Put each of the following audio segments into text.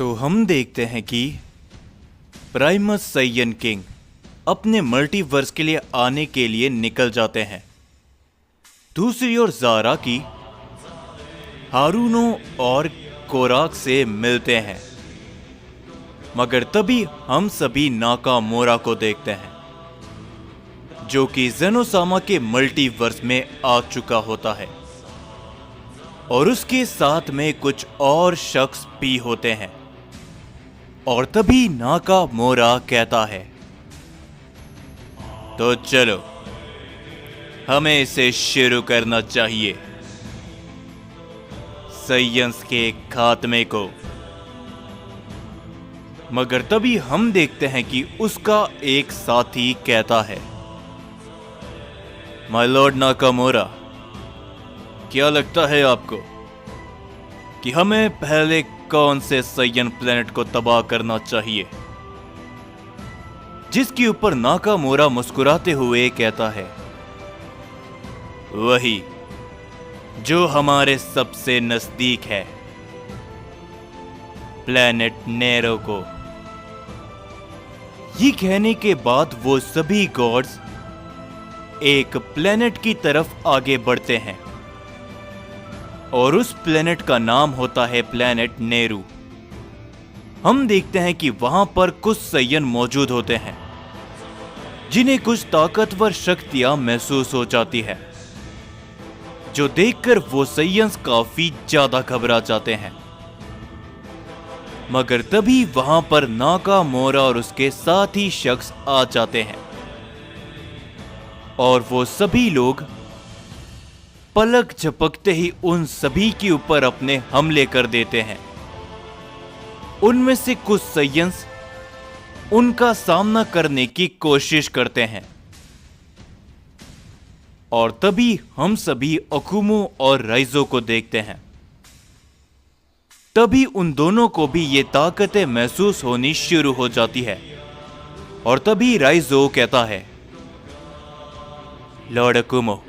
तो हम देखते हैं कि प्राइमस साइयन किंग अपने मल्टीवर्स के लिए आने के लिए निकल जाते हैं। दूसरी ओर ज़ारा की हारूनो और कोराक से मिलते हैं, मगर तभी हम सभी नाकामोरा को देखते हैं जो कि ज़ेनोसामा के मल्टीवर्स में आ चुका होता है और उसके साथ में कुछ और शख्स भी होते हैं। और तभी नाकामोरा कहता है, तो चलो हमें इसे शुरू करना चाहिए, साइयन्स के खात्मे को। मगर तभी हम देखते हैं कि उसका एक साथी कहता है, माय लॉर्ड नाकामोरा, क्या लगता है आपको कि हमें पहले कौन से साइयन प्लेनेट को तबाह करना चाहिए? जिसके ऊपर नाकामोरा मुस्कुराते हुए कहता है, वही जो हमारे सबसे नजदीक है, प्लेनेट नेरो को। ये कहने के बाद वो सभी गॉड्स एक प्लेनेट की तरफ आगे बढ़ते हैं और उस प्लेनेट का नाम होता है प्लेनेट नेरू। हम देखते हैं कि वहां पर कुछ साइयन मौजूद होते हैं जिन्हें कुछ ताकतवर शक्तियां महसूस हो जाती है, जो देखकर वो साइयन्स काफी ज्यादा घबरा जाते हैं। मगर तभी वहां पर नाकामोरा और उसके साथी शख्स आ जाते हैं और वो सभी लोग पलक झपकते ही उन सभी के ऊपर अपने हमले कर देते हैं। उनमें से कुछ साइयन्स उनका सामना करने की कोशिश करते हैं और तभी हम सभी अकुमो और राइजो को देखते हैं। तभी उन दोनों को भी ये ताकतें महसूस होनी शुरू हो जाती है और तभी राइजो कहता है, लॉर्ड अकुमो,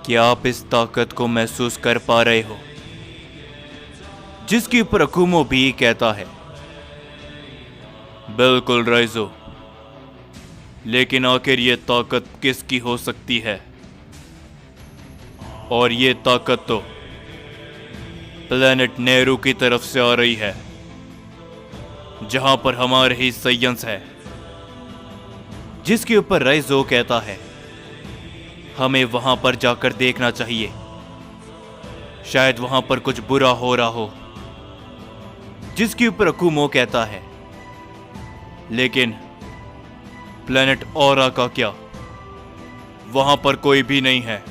क्या आप इस ताकत को महसूस कर पा रहे हो? जिसके ऊपर अकुमो भी कहता है, बिल्कुल राइजो, लेकिन आखिर ये ताकत किसकी हो सकती है? और ये ताकत तो प्लेनेट नेरू की तरफ से आ रही है, जहां पर हमारे ही साइयन्स है। जिसके ऊपर राइजो कहता है, हमें वहां पर जाकर देखना चाहिए, शायद वहां पर कुछ बुरा हो रहा हो। जिसके ऊपर अकुमो कहता है, लेकिन प्लेनेट औरा का क्या? वहां पर कोई भी नहीं है,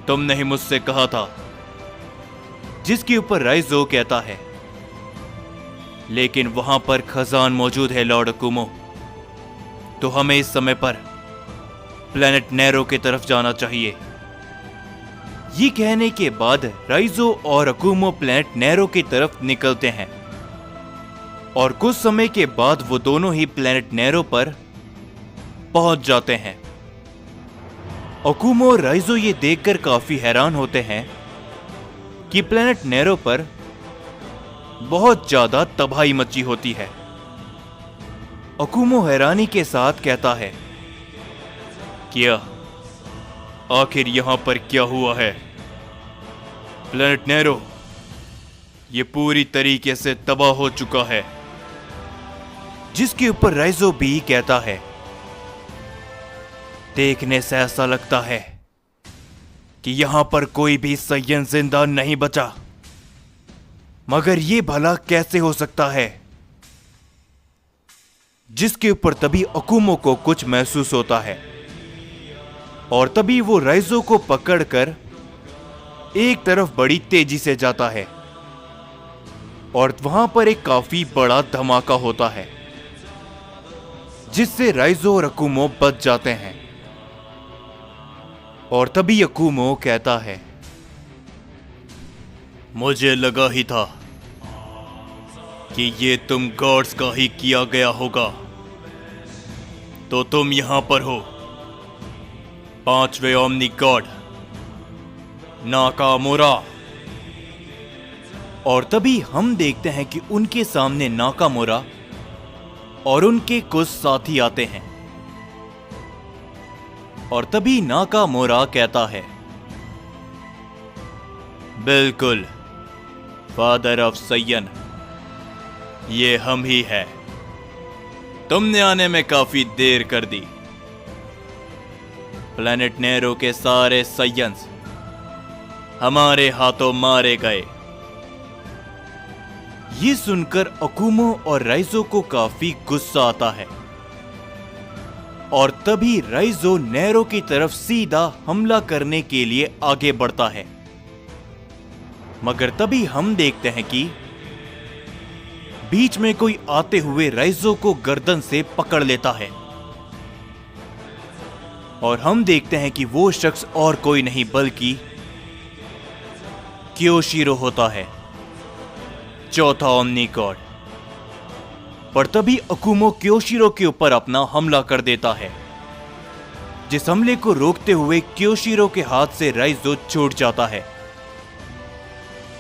तुमने ही मुझसे कहा था। जिसके ऊपर राइजो कहता है, लेकिन वहां पर खजान मौजूद है लॉर्ड अकुमो, तो हमें इस समय पर प्लेनेट नेरो की तरफ जाना चाहिए। ये कहने के बाद राइजो और अकुमो प्लेनेट नेरो की तरफ निकलते हैं और कुछ समय के बाद वो दोनों ही प्लेनेट नेरो पर पहुंच जाते हैं। अकुमो और राइजो ये देखकर काफी हैरान होते हैं कि प्लेनेट नेरो पर बहुत ज्यादा तबाही मची होती है। अकुमो हैरानी के साथ कहता है, क्या आखिर यहां पर क्या हुआ है? प्लेनेट नेरो ये पूरी तरीके से तबाह हो चुका है। जिसके ऊपर राइजो भी कहता है, देखने से ऐसा लगता है कि यहां पर कोई भी साइयन जिंदा नहीं बचा, मगर ये भला कैसे हो सकता है? जिसके ऊपर तभी अकुमो को कुछ महसूस होता है और तभी वो राइजो को पकड़कर एक तरफ बड़ी तेजी से जाता है और वहां पर एक काफी बड़ा धमाका होता है, जिससे राइजो और अकुमो बच जाते हैं। और तभी अकुमो कहता है, मुझे लगा ही था कि ये तुम गॉड्स का ही किया गया होगा, तो तुम यहां पर हो, पांचवें ओमनी गॉड नाकामोरा। और तभी हम देखते हैं कि उनके सामने नाकामोरा और उनके कुछ साथी आते हैं। और तभी नाकामोरा कहता है, बिल्कुल फादर ऑफ सैयन, ये हम ही है। तुमने आने में काफी देर कर दी। प्लेनेट नेरो के सारे सैयन्स हमारे हाथों मारे गए। ये सुनकर अकुमो और राइजो को काफी गुस्सा आता है और तभी राइजो नेरो की तरफ सीधा हमला करने के लिए आगे बढ़ता है। मगर तभी हम देखते हैं कि बीच में कोई आते हुए राइजो को गर्दन से पकड़ लेता है और हम देखते हैं कि वो शख्स और कोई नहीं बल्कि क्योशिरो होता है, चौथा ओमनी गॉड। पर तभी अकुमो क्योशिरो के ऊपर अपना हमला कर देता है, जिस हमले को रोकते हुए क्योशिरो के हाथ से राइजो छूट जाता है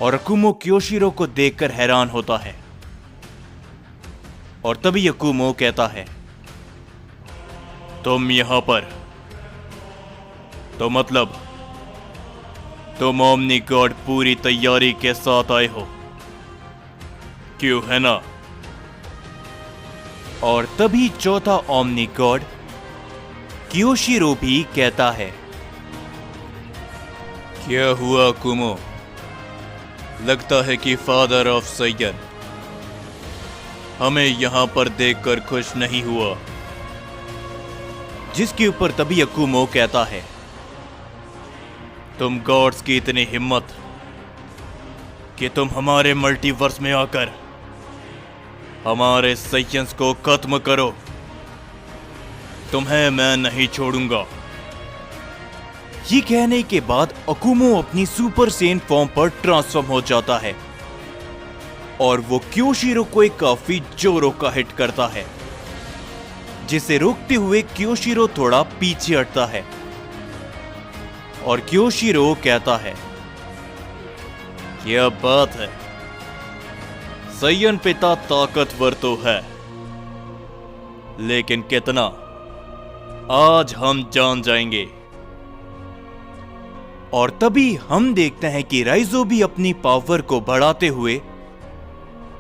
और अकुमो क्योशिरो को देखकर हैरान होता है। और तभी अकुमो कहता है, तुम यहां पर, तो मतलब तुम ओमनी गॉड पूरी तैयारी के साथ आए हो, क्यों है ना? और तभी चौथा ओमनी गॉड क्योशिरो भी कहता है, क्या हुआ अकुमो? लगता है कि फादर ऑफ सैयन हमें यहां पर देखकर खुश नहीं हुआ। जिसके ऊपर तभी अकुमो कहता है, तुम गॉड्स की इतनी हिम्मत कि तुम हमारे मल्टीवर्स में आकर हमारे सैयन्स को खत्म करो। तुम्हें मैं नहीं छोड़ूंगा। ये कहने के बाद अकुमो अपनी सुपर सेन फॉर्म पर ट्रांसफॉर्म हो जाता है और वो क्योशिरो को एक काफी जोरों का हिट करता है, जिसे रोकते हुए क्योशिरो थोड़ा पीछे हटता है और क्योशिरो कहता है, क्या बात है, सैयन पिता ताकतवर तो है, लेकिन कितना, आज हम जान जाएंगे। और तभी हम देखते हैं कि राइजो भी अपनी पावर को बढ़ाते हुए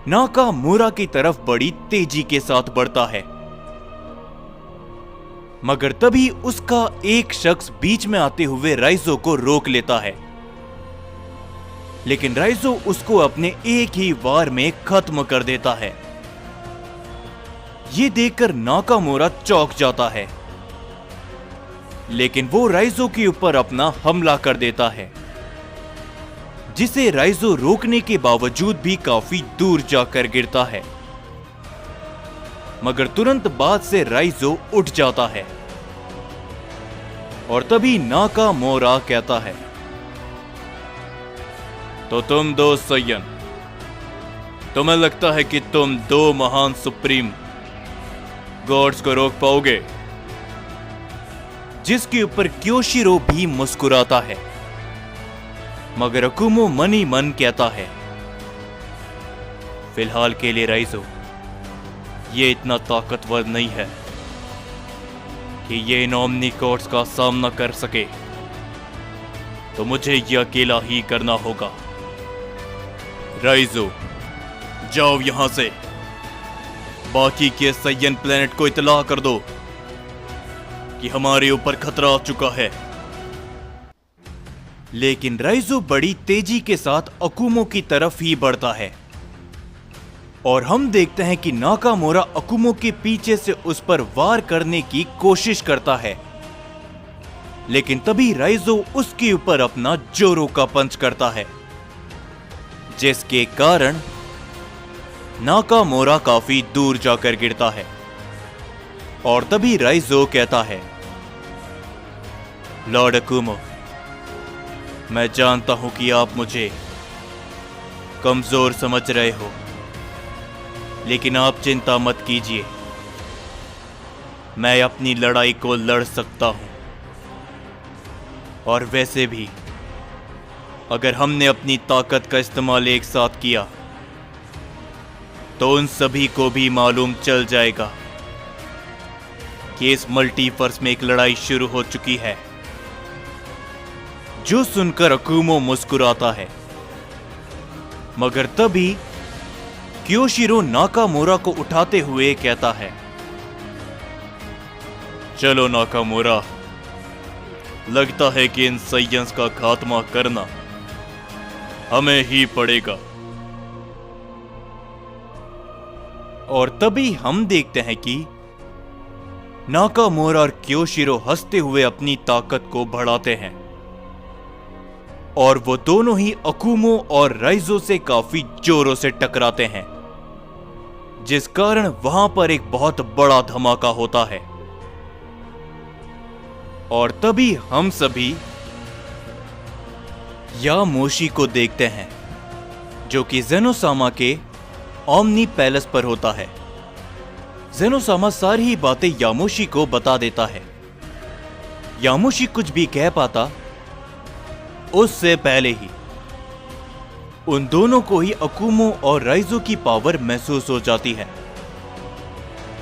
नाकामोरा की तरफ बड़ी तेजी के साथ बढ़ता है। मगर तभी उसका एक शख्स बीच में आते हुए राइजो को रोक लेता है, लेकिन राइजो उसको अपने एक ही वार में खत्म कर देता है। ये देखकर नाकामोरा चौंक जाता है, लेकिन वो राइजो के ऊपर अपना हमला कर देता है, जिसे राइजो रोकने के बावजूद भी काफी दूर जाकर गिरता है। मगर तुरंत बाद से राइजो उठ जाता है और तभी नाकामोरा कहता है, तो तुम दो सैयन, तुम्हें लगता है कि तुम दो महान सुप्रीम गॉड्स को रोक पाओगे? जिसके ऊपर क्योशिरो भी मुस्कुराता है, मगर अकुमो मन ही मन कहता है, फिलहाल के लिए राइजो ये इतना ताकतवर नहीं है कि ये इन ओमनी गॉड्स का सामना कर सके, तो मुझे ये अकेला ही करना होगा। राइजो, जाओ यहां से, बाकी के सैयन प्लेनेट को इतला कर दो कि हमारे ऊपर खतरा आ चुका है। लेकिन राइजो बड़ी तेजी के साथ अकुमो की तरफ ही बढ़ता है और हम देखते हैं कि नाकामोरा अकुमो के पीछे से उस पर वार करने की कोशिश करता है, लेकिन तभी राइजो उसके ऊपर अपना जोरों का पंच करता है, जिसके कारण नाकामोरा काफी दूर जाकर गिरता है। और तभी राइजो कहता है, लॉर्ड अकुमो, मैं जानता हूं कि आप मुझे कमजोर समझ रहे हो, लेकिन आप चिंता मत कीजिए, मैं अपनी लड़ाई को लड़ सकता हूं। और वैसे भी अगर हमने अपनी ताकत का इस्तेमाल एक साथ किया तो उन सभी को भी मालूम चल जाएगा कि इस मल्टीवर्स में एक लड़ाई शुरू हो चुकी है। जो सुनकर अकुमो मुस्कुराता है, मगर तभी क्योशिरो नाकामोरा को उठाते हुए कहता है, चलो नाकामोरा, लगता है कि इन साइयंस का खात्मा करना हमें ही पड़ेगा। और तभी हम देखते हैं कि नाकामोरा और क्योशिरो हंसते हुए अपनी ताकत को बढ़ाते हैं और वो दोनों ही अकुमो और राइजो से काफी जोरों से टकराते हैं, जिस कारण वहां पर एक बहुत बड़ा धमाका होता है। और तभी हम सभी यामोशी को देखते हैं, जो कि ज़ेनोसामा के ओमनी पैलेस पर होता है। ज़ेनोसामा सारी ही बातें यामोशी को बता देता है। यामोशी कुछ भी कह पाता उससे पहले ही उन दोनों को ही अकुमो और राइजो की पावर महसूस हो जाती है।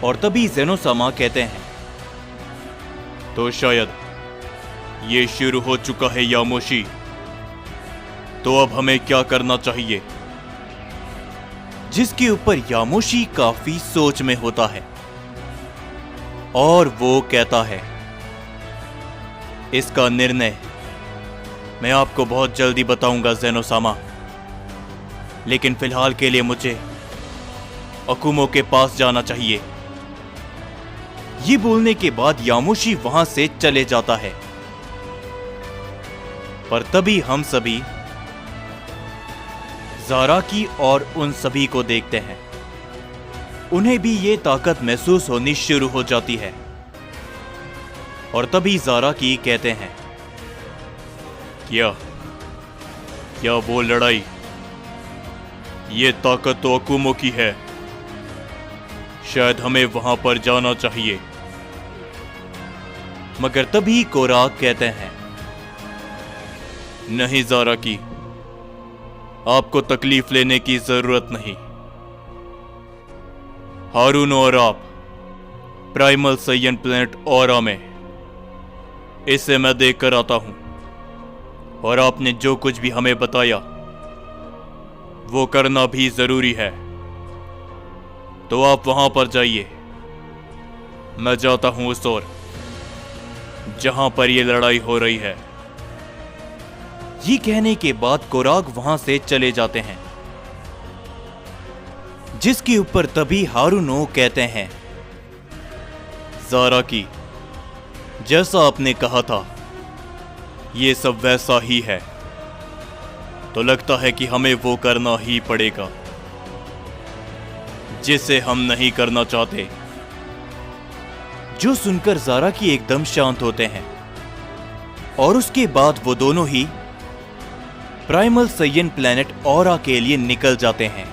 और तभी ज़ेनोसामा कहते हैं, तो शायद ये शुरू हो चुका है यामोशी, तो अब हमें क्या करना चाहिए? जिसके ऊपर यामोशी काफी सोच में होता है और वो कहता है, इसका निर्णय मैं आपको बहुत जल्दी बताऊंगा ज़ेनोसामा, लेकिन फिलहाल के लिए मुझे अकुमो के पास जाना चाहिए। ये बोलने के बाद यामोशी वहां से चले जाता है। पर तभी हम सभी ज़ाराकी और उन सभी को देखते हैं। उन्हें भी ये ताकत महसूस होनी शुरू हो जाती है। और तभी ज़ाराकी कहते हैं, क्या वो लड़ाई, ये ताकत तो अकुमो की है, शायद हमें वहां पर जाना चाहिए। मगर तभी कोराक कहते हैं, नहीं ज़ाराकी, आपको तकलीफ लेने की जरूरत नहीं। हारुनो और आप प्राइमल साइयन प्लैनेट ऑरा में, इसे मैं देख कर आता हूं, और आपने जो कुछ भी हमें बताया वो करना भी जरूरी है। तो आप वहां पर जाइए, मैं जाता हूं उस ओर जहां पर यह लड़ाई हो रही है। ये कहने के बाद कोराक वहां से चले जाते हैं, जिसके ऊपर तभी हारुनो कहते हैं, ज़ाराकी, जैसा आपने कहा था ये सब वैसा ही है, तो लगता है कि हमें वो करना ही पड़ेगा जिसे हम नहीं करना चाहते। जो सुनकर ज़ाराकी एकदम शांत होते हैं और उसके बाद वो दोनों ही प्राइमल साइयन प्लैनेट ऑरा के लिए निकल जाते हैं।